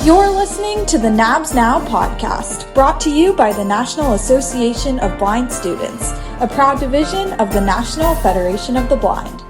You're listening to the NABS Now podcast, brought to you by the National Association of Blind Students, a proud division of the National Federation of the Blind.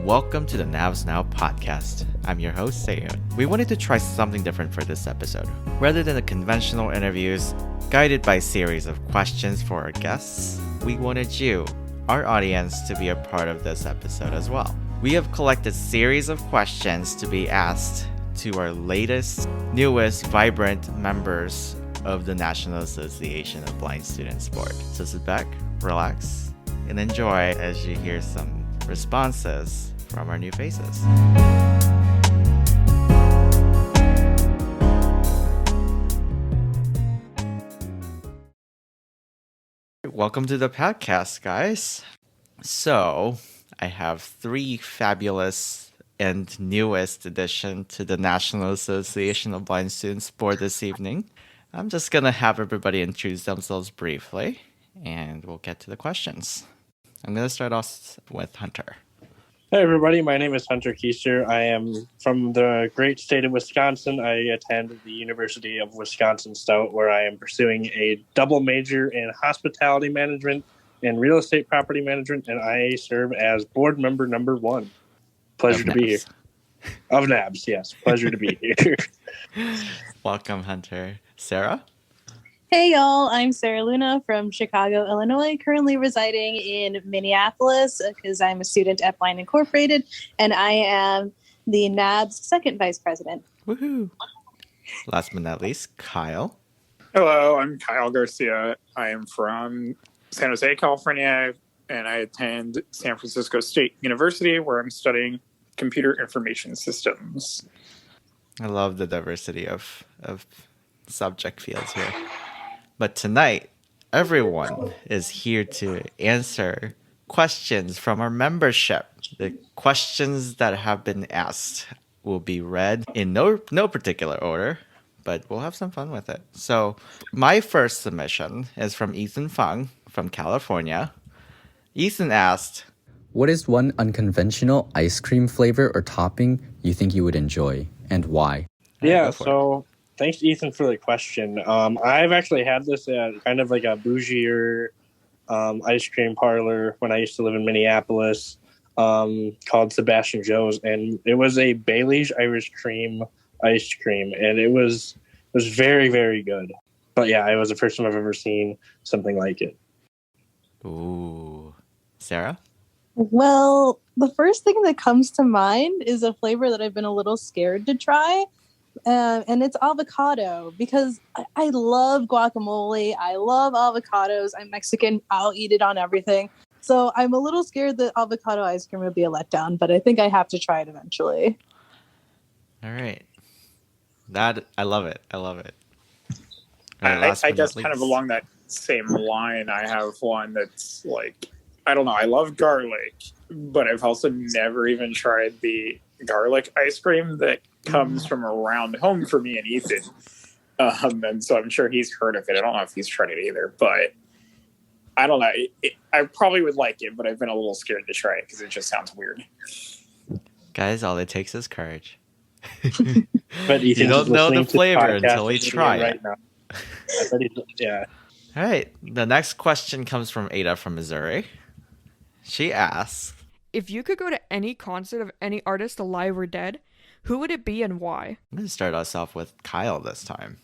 Welcome to the NABS Now podcast. I'm your host, Seyoon. We wanted to try something different for this episode. Rather than the conventional interviews, guided by a series of questions for our guests, we wanted you, our audience, to be a part of this episode as well. We have collected a series of questions to be asked to our latest, newest, vibrant members of the National Association of Blind Student Sport. So sit back, relax, and enjoy as you hear some responses from our new faces. Welcome to the podcast, guys. So, I have three fabulous and newest addition to the National Association of Blind Student Sport this evening. I'm just going to have everybody introduce themselves briefly, and we'll get to the questions. I'm going to start off with Hunter. Hey everybody, my name is Hunter Kuester. I am from the great state of Wisconsin. I attend the University of Wisconsin-Stout, where I am pursuing a double major in hospitality management and real estate property management, and I serve as board member number 1. Pleasure to be here. Of NABS, yes. Pleasure to be here. Welcome, Hunter. Sara? Hey y'all, I'm Sara Luna from Chicago, Illinois, currently residing in Minneapolis because I'm a student at Blind Incorporated, and I am the NABS second vice president. Woohoo! Last but not least, Kyle. Hello, I'm Kyle Garcia. I am from San Jose, California, and I attend San Francisco State University, where I'm studying computer information systems. I love the diversity of subject fields here. But tonight, everyone is here to answer questions from our membership. The questions that have been asked will be read in no particular order, but we'll have some fun with it. So my first submission is from Ethan Fung from California. Ethan asked, what is one unconventional ice cream flavor or topping you think you would enjoy, and why? Yeah, so thanks, Ethan, for the question. I've actually had this at kind of like a bougier ice cream parlor when I used to live in Minneapolis called Sebastian Joe's, and it was a Bailey's Irish cream ice cream, and it was very, very good. But yeah, it was the first time I've ever seen something like it. Ooh. Sara? Well, the first thing that comes to mind is a flavor that I've been a little scared to try. And it's avocado, because I love guacamole. I love avocados. I'm Mexican. I'll eat it on everything. So I'm a little scared that avocado ice cream would be a letdown, but I think I have to try it eventually. All right. I love it. I love it. I guess kind of along that same line, I have one that's like, I don't know, I love garlic, but I've also never even tried the garlic ice cream that comes from around home for me and Ethan. And so I'm sure he's heard of it. I don't know if he's tried it either, but I don't know. I probably would like it, but I've been a little scared to try it because it just sounds weird. Guys, all it takes is courage. But you don't know the flavor until you try it. Right now. Yeah. All right. The next question comes from Ada from Missouri. She asks, if you could go to any concert of any artist alive or dead, who would it be and why? I'm going to start us off with Kyle this time.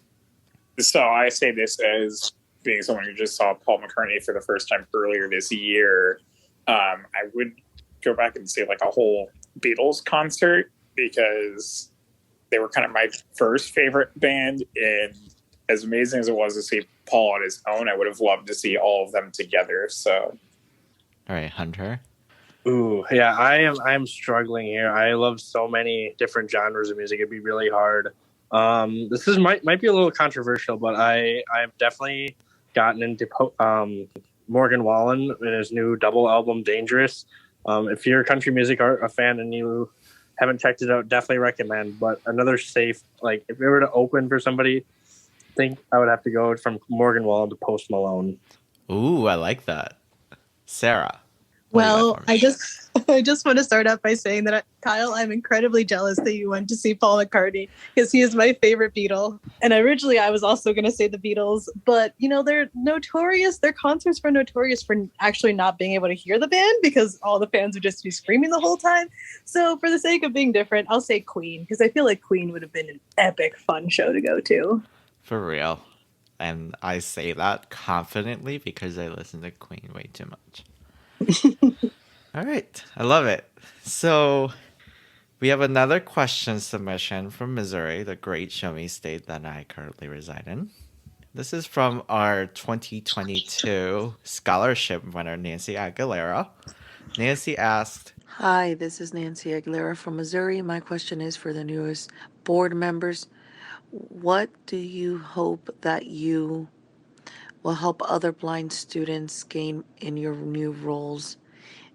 So I say this as being someone who just saw Paul McCartney for the first time earlier this year. I would go back and say like a whole Beatles concert, because they were kind of my first favorite band. And as amazing as it was to see Paul on his own, I would have loved to see all of them together. So, all right, Hunter. Ooh, yeah, I'm struggling here. I love so many different genres of music. It'd be really hard. This might be a little controversial, but I've definitely gotten into Morgan Wallen and his new double album, Dangerous. If you're a country music a fan and you haven't checked it out, definitely recommend. But another safe, like if we were to open for somebody, I think I would have to go from Morgan Wallen to Post Malone. Ooh, I like that. Sarah. Well, I just want to start out by saying that, Kyle, I'm incredibly jealous that you went to see Paul McCartney because he is my favorite Beatle. And originally I was also going to say the Beatles, but they're notorious. Their concerts were notorious for actually not being able to hear the band because all the fans would just be screaming the whole time. So for the sake of being different, I'll say Queen because I feel like Queen would have been an epic, fun show to go to. For real. And I say that confidently because I listen to Queen way too much. All right. I love it. So we have another question submission from Missouri, the great show me state that I currently reside in. This is from our 2022 scholarship winner, Nancy Aguilera. Nancy asked, Hi, this is Nancy Aguilera from Missouri. My question is for the newest board members. What do you hope that you will help other blind students gain in your new roles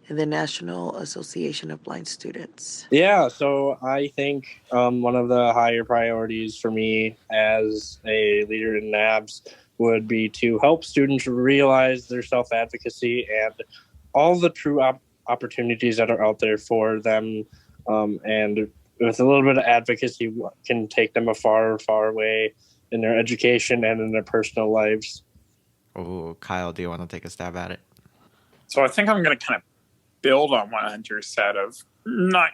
in the National Association of Blind Students? Yeah, so I think one of the higher priorities for me as a leader in NABS would be to help students realize their self-advocacy and all the true opportunities that are out there for them. And with a little bit of advocacy can take them a far, far way in their education and in their personal lives. oh, Kyle, do you want to take a stab at it? So I think I'm going to kind of build on what Hunter said I'm not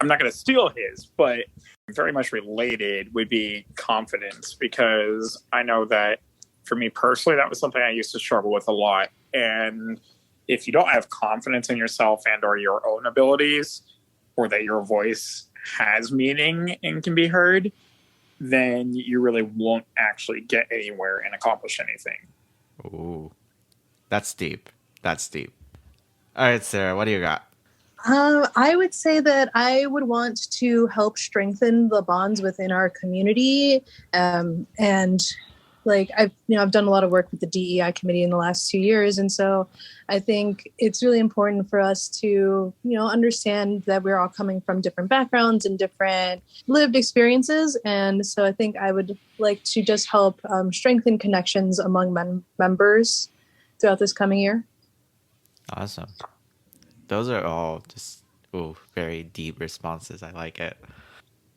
going to steal his, but very much related would be confidence, because I know that for me personally, that was something I used to struggle with a lot. And if you don't have confidence in yourself and or your own abilities, or that your voice has meaning and can be heard, then you really won't actually get anywhere and accomplish anything. Ooh, that's deep. That's deep. All right, Sarah, what do you got? I would say that I would want to help strengthen the bonds within our community. And like I've done a lot of work with the DEI committee in the last 2 years. And so I think it's really important for us to, understand that we're all coming from different backgrounds and different lived experiences. And so I think I would like to just help strengthen connections among members throughout this coming year. Awesome. Those are all just very deep responses. I like it.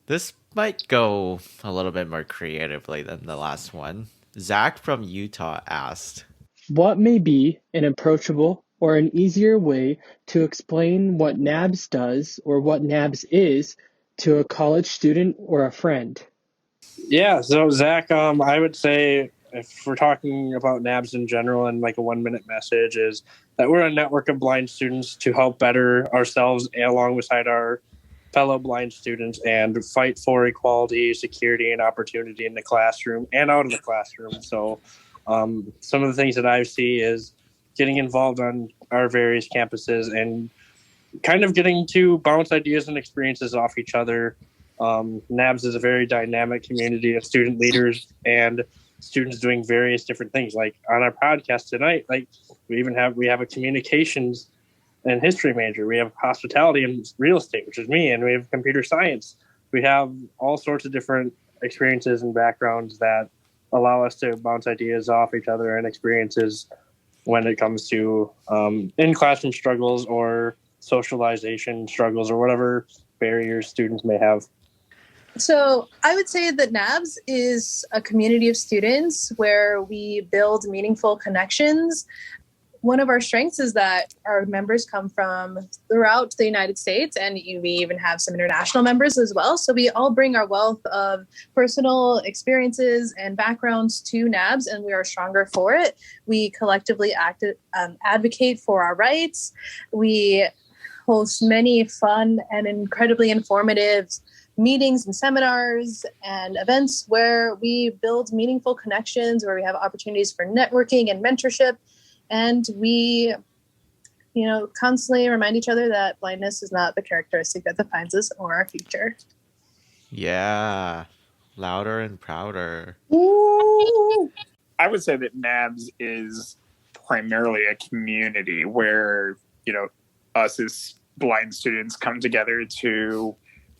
This might go a little bit more creatively than the last one. Zach from Utah asked, what may be an approachable or an easier way to explain what NABS does or what NABS is to a college student or a friend? Yeah, so Zach, I would say if we're talking about NABS in general and like a 1-minute message is that we're a network of blind students to help better ourselves alongside our fellow blind students and fight for equality, security, and opportunity in the classroom and out of the classroom. So some of the things that I see is getting involved on our various campuses and kind of getting to bounce ideas and experiences off each other. NABS is a very dynamic community of student leaders and students doing various different things. Like on our podcast tonight, like we have a communications and history major. We have hospitality and real estate, which is me, and we have computer science. We have all sorts of different experiences and backgrounds that allow us to bounce ideas off each other and experiences when it comes to in-classroom struggles or socialization struggles or whatever barriers students may have. So I would say that NABS is a community of students where we build meaningful connections. One of our strengths is that our members come from throughout the United States, and we even have some international members as well. So we all bring our wealth of personal experiences and backgrounds to NABS, and we are stronger for it. We collectively advocate for our rights. We host many fun and incredibly informative meetings and seminars and events where we build meaningful connections, where we have opportunities for networking and mentorship. And we, constantly remind each other that blindness is not the characteristic that defines us or our future. Yeah, louder and prouder. Ooh. I would say that NABS is primarily a community where, us as blind students come together to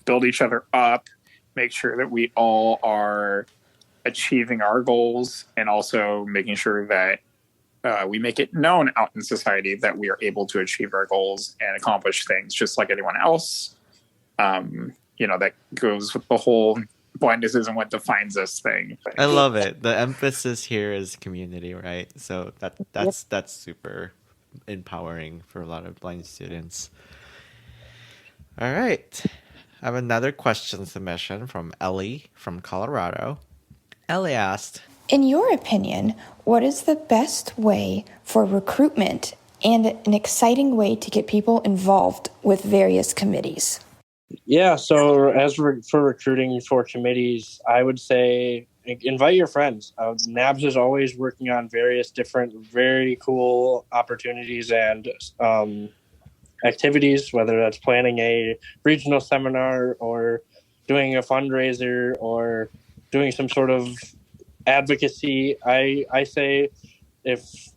build each other up, make sure that we all are achieving our goals, and also making sure that we make it known out in society that we are able to achieve our goals and accomplish things just like anyone else. That goes with the whole blindness isn't what defines us thing. I love it. The emphasis here is community, right? So that's super empowering for a lot of blind students. All right. I have another question submission from Ellie from Colorado. Ellie asked, in your opinion, what is the best way for recruitment and an exciting way to get people involved with various committees? Yeah, so for recruiting for committees, I would say invite your friends. NABS is always working on various different, very cool opportunities and activities, whether that's planning a regional seminar or doing a fundraiser or doing some sort of advocacy. I say if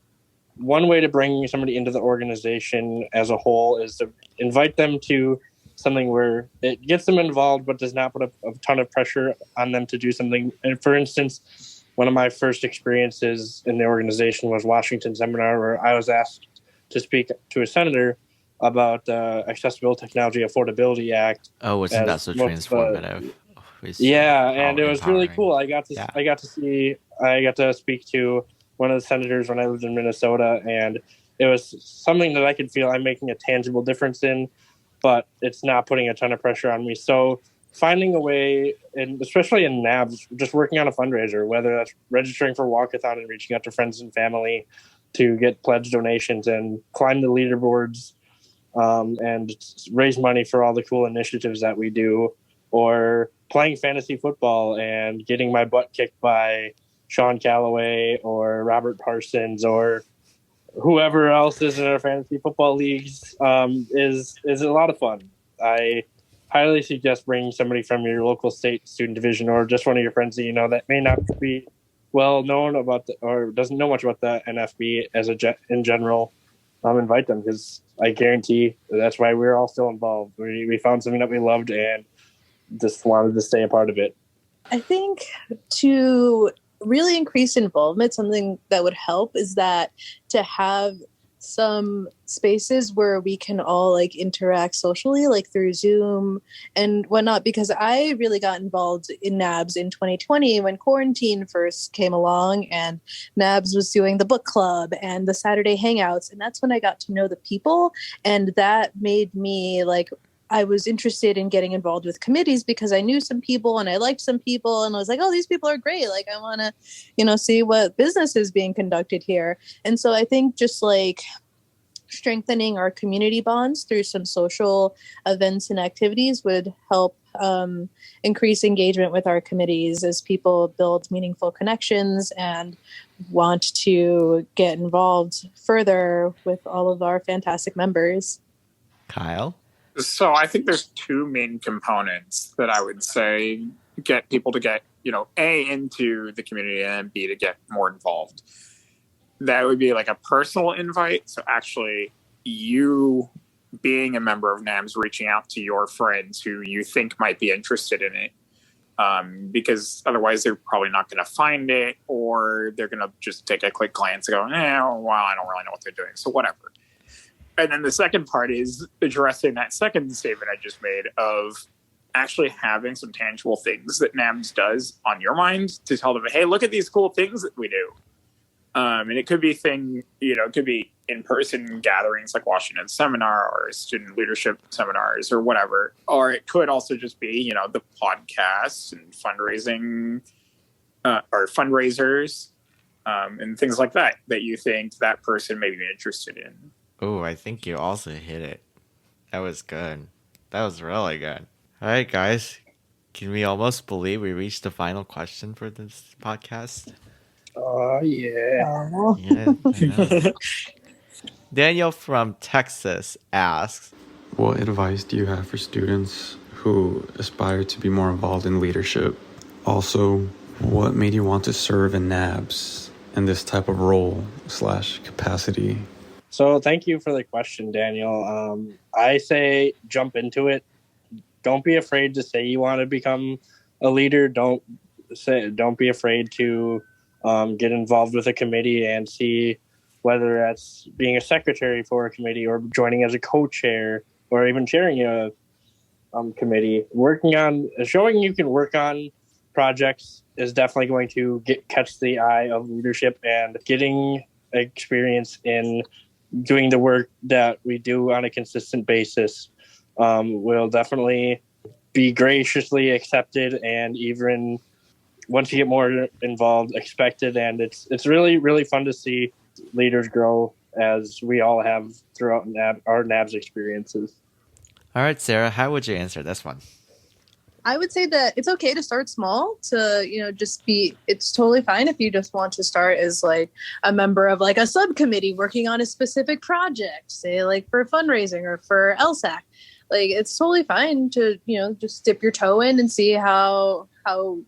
one way to bring somebody into the organization as a whole is to invite them to something where it gets them involved but does not put a ton of pressure on them to do something. And for instance, one of my first experiences in the organization was Washington seminar, where I was asked to speak to a senator about the Accessibility Technology Affordability Act. Oh, wasn't that so transformative? And it was really cool. I got to speak to one of the senators when I lived in Minnesota, and it was something that I could feel I'm making a tangible difference in, but it's not putting a ton of pressure on me. So finding a way, and especially in NABS, just working on a fundraiser, whether that's registering for Walkathon and reaching out to friends and family to get pledge donations and climb the leaderboards, and raise money for all the cool initiatives that we do, or playing fantasy football and getting my butt kicked by Sean Calloway or Robert Parsons or whoever else is in our fantasy football leagues is a lot of fun. I highly suggest bringing somebody from your local state student division or just one of your friends that you know that may not be well known about or doesn't know much about the NFB in general. Invite them, because I guarantee that's why we're all still involved. We found something that we loved and just wanted to stay a part of it. I think to really increase involvement, something that would help is that to have some spaces where we can all interact socially, through Zoom and whatnot, because I really got involved in NABS in 2020 when quarantine first came along, and NABS was doing the book club and the Saturday hangouts. And that's when I got to know the people. And that made me I was interested in getting involved with committees because I knew some people and I liked some people, and I was like, oh, these people are great. I want to, see what business is being conducted here. And so I think just strengthening our community bonds through some social events and activities would help increase engagement with our committees as people build meaningful connections and want to get involved further with all of our fantastic members. Kyle? So I think there's two main components that I would say get people to get, A, into the community, and B, to get more involved. That would be a personal invite. So actually you being a member of NABS, reaching out to your friends who you think might be interested in it. Because otherwise they're probably not going to find it, or they're going to just take a quick glance and go, I don't really know what they're doing. So whatever. And then the second part is addressing that second statement I just made of actually having some tangible things that NABS does on your mind to tell them, hey, look at these cool things that we do. And it could be it could be in-person gatherings like Washington seminar or student leadership seminars or whatever. Or it could also just be, the podcasts and fundraising or fundraisers and things like that you think that person may be interested in. Oh, I think you also hit it. That was good. That was really good. All right, guys. Can we almost believe we reached the final question for this podcast? Oh, yeah. Yeah. Daniel from Texas asks, what advice do you have for students who aspire to be more involved in leadership? Also, what made you want to serve in NABS in this type of role / capacity? So thank you for the question, Daniel. I say jump into it. Don't be afraid to say you want to become a leader. Don't be afraid to get involved with a committee and see whether that's being a secretary for a committee or joining as a co-chair or even chairing a committee. Showing you can work on projects is definitely going to catch the eye of leadership, and getting experience in doing the work that we do on a consistent basis will definitely be graciously accepted, and even once you get more involved, expected. And it's really, really fun to see leaders grow, as we all have throughout our NABS experiences. All right, Sarah, how would you answer this one? I would say that it's okay to start small, it's totally fine if you just want to start as like a member of like a subcommittee working on a specific project, say like for fundraising or for LSAC. Like, it's totally fine to, just dip your toe in and see how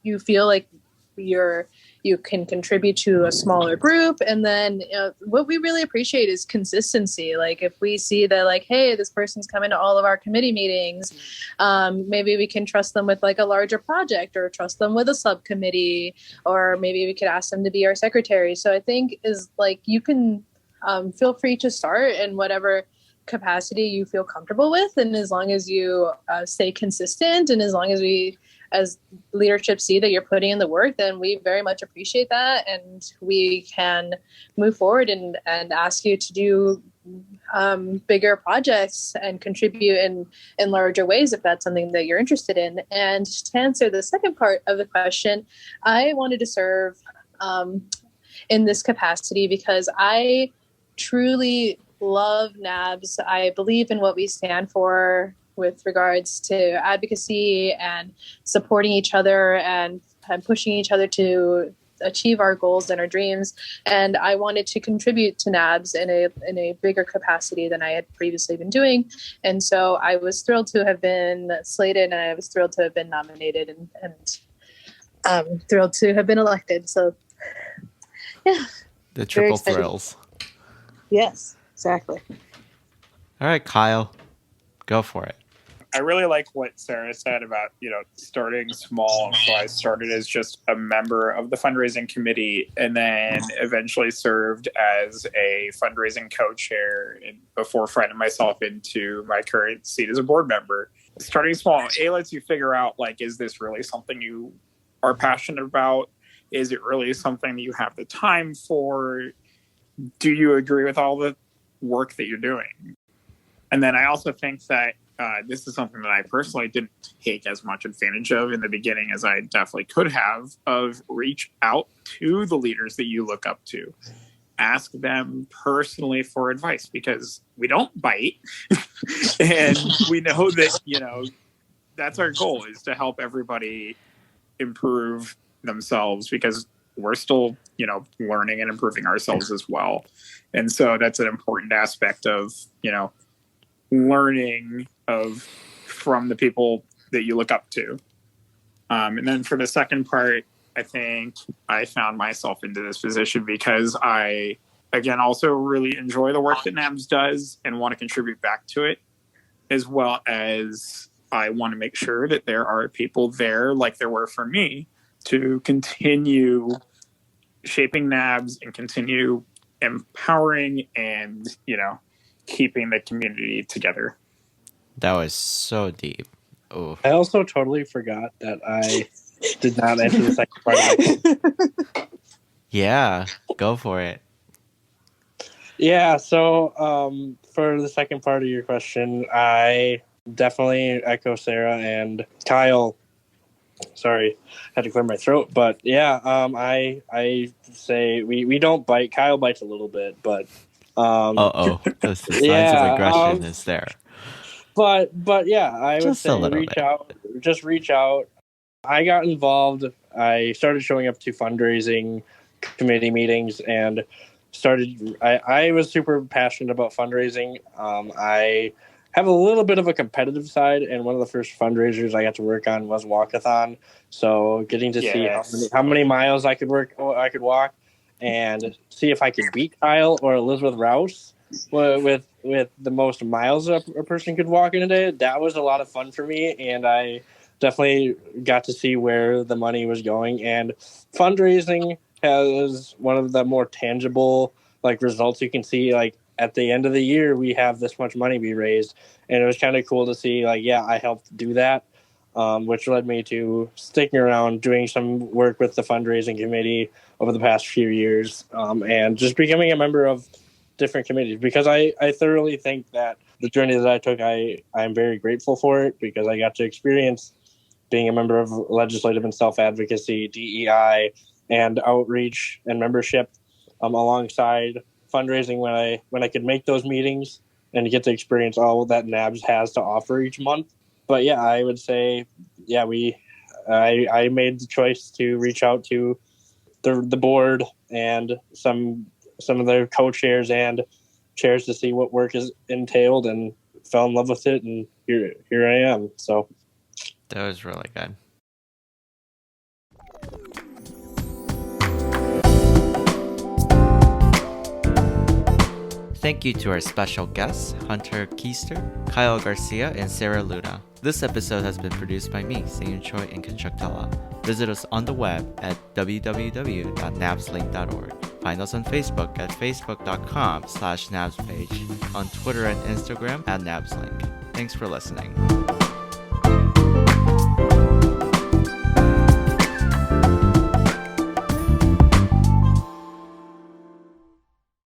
you feel like you can contribute to a smaller group. And then what we really appreciate is consistency. Like, if we see that, like, hey, this person's coming to all of our committee meetings, maybe we can trust them with like a larger project, or trust them with a subcommittee, or maybe we could ask them to be our secretary. So I think is like, you can feel free to start in whatever capacity you feel comfortable with. And as long as you stay consistent, and as long as we as leadership see that you're putting in the work, then we very much appreciate that. And we can move forward and ask you to do bigger projects and contribute in larger ways if that's something that you're interested in. And to answer the second part of the question, I wanted to serve in this capacity because I truly love NABS. I believe in what we stand for with regards to advocacy and supporting each other and pushing each other to achieve our goals and our dreams. And I wanted to contribute to NABS in a bigger capacity than I had previously been doing. And so I was thrilled to have been slated, and I was thrilled to have been nominated, and thrilled to have been elected. So yeah. The triple thrills. Yes, exactly. All right, Kyle, go for it. I really like what Sarah said about, starting small. So I started as just a member of the fundraising committee, and then eventually served as a fundraising co-chair before finding myself into my current seat as a board member. Starting small, lets you figure out, like, is this really something you are passionate about? Is it really something that you have the time for? Do you agree with all the work that you're doing? And then I also think that this is something that I personally didn't take as much advantage of in the beginning as I definitely could have, of reach out to the leaders that you look up to. Ask them personally for advice, because we don't bite. And we know that, that's our goal, is to help everybody improve themselves, because we're still, learning and improving ourselves as well. And so that's an important aspect of, learning from the people that you look up to. And then for the second part, I think I found myself into this position because I, again, also really enjoy the work that NABS does and want to contribute back to it, as well as I want to make sure that there are people there, like there were for me, to continue shaping NABS and continue empowering and, keeping the community together. That was so deep. Oh, I also totally forgot that I did not answer the second part of it. Yeah, go for it. Yeah, so for the second part of your question, I definitely echo Sarah and Kyle. Sorry, I had to clear my throat. But yeah, I say we don't bite. Kyle bites a little bit, but the signs of aggression is there. But yeah, I would say reach out. I got involved. I started showing up to fundraising committee meetings and I was super passionate about fundraising. I have a little bit of a competitive side, and one of the first fundraisers I got to work on was walkathon. So getting to see how many miles I could walk, and see if I could beat Kyle or Elizabeth Rouse with the most miles a person could walk in a day. That was a lot of fun for me, and I definitely got to see where the money was going. And fundraising has one of the more tangible like results. You can see like at the end of the year, we have this much money we raised. And it was kind of cool to see like, yeah, I helped do that, which led me to sticking around, doing some work with the fundraising committee over the past few years, and just becoming a member of different committees, because I thoroughly think that the journey that I took, I'm very grateful for it, because I got to experience being a member of legislative and self-advocacy, DEI, and outreach and membership, alongside fundraising when I could make those meetings and get to experience all that NABS has to offer each month. But yeah, I would say, yeah, I made the choice to reach out to the board and some of their co-chairs and chairs to see what work is entailed, and fell in love with it, and here I am. So that was really good. Thank you to our special guests, Hunter Kuester, Kyle Garcia, and Sara Luna. This episode has been produced by me, Seyoon Choi, and kinshuk Tella. Visit us on the web at www.nabslink.org. Find us on Facebook at facebook.com/nabspage, on Twitter and Instagram at nabslink. Thanks for listening.